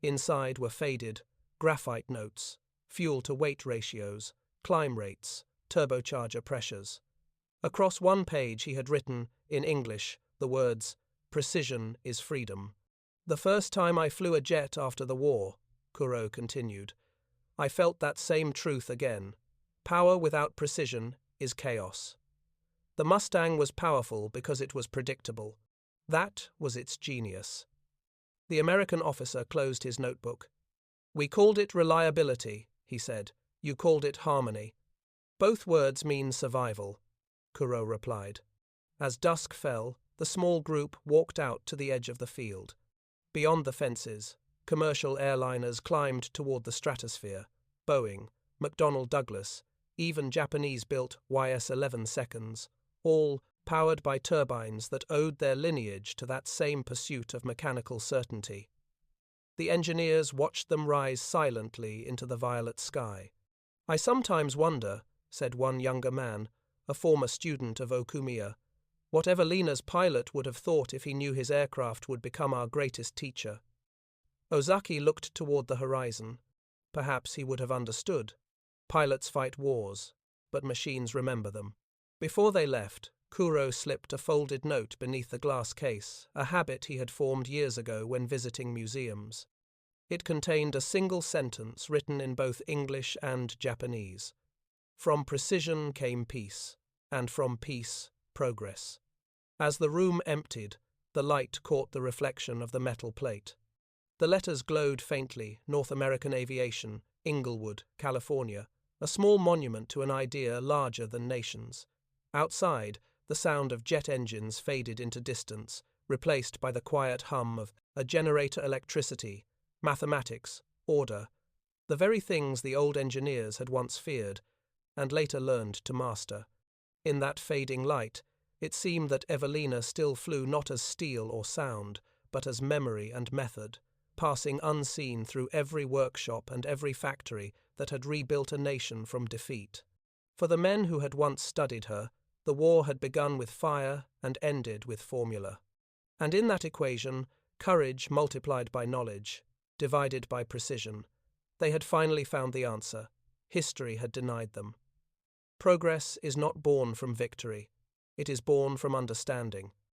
Speaker 1: Inside were faded, graphite notes, fuel-to-weight ratios, climb rates, turbocharger pressures. Across one page he had written, in English, the words, "Precision is freedom." The first time I flew a jet after the war, Kuro continued, I felt that same truth again. Power without precision is chaos. The Mustang was powerful because it was predictable. That was its genius. The American officer closed his notebook. We called it reliability, he said. You called it harmony. Both words mean survival, Kuro replied. As dusk fell, the small group walked out to the edge of the field. Beyond the fences, commercial airliners climbed toward the stratosphere. Boeing, McDonnell Douglas, even Japanese-built YS-11 seconds, all powered by turbines that owed their lineage to that same pursuit of mechanical certainty. The engineers watched them rise silently into the violet sky. I sometimes wonder, said one younger man, a former student of Okumiya, what Evelina's pilot would have thought if he knew his aircraft would become our greatest teacher. Ozaki looked toward the horizon. Perhaps he would have understood. Pilots fight wars, but machines remember them. Before they left, Kuro slipped a folded note beneath the glass case, a habit he had formed years ago when visiting museums. It contained a single sentence written in both English and Japanese. From precision came peace, and from peace, progress. As the room emptied, the light caught the reflection of the metal plate. The letters glowed faintly, North American Aviation, Inglewood, California, a small monument to an idea larger than nations. Outside, the sound of jet engines faded into distance, replaced by the quiet hum of a generator electricity, mathematics, order, the very things the old engineers had once feared, and later learned to master. In that fading light, it seemed that Evelina still flew not as steel or sound, but as memory and method, passing unseen through every workshop and every factory that had rebuilt a nation from defeat. For the men who had once studied her, the war had begun with fire and ended with formula. And in that equation, courage multiplied by knowledge, divided by precision, they had finally found the answer. History had denied them. Progress is not born from victory. It is born from understanding.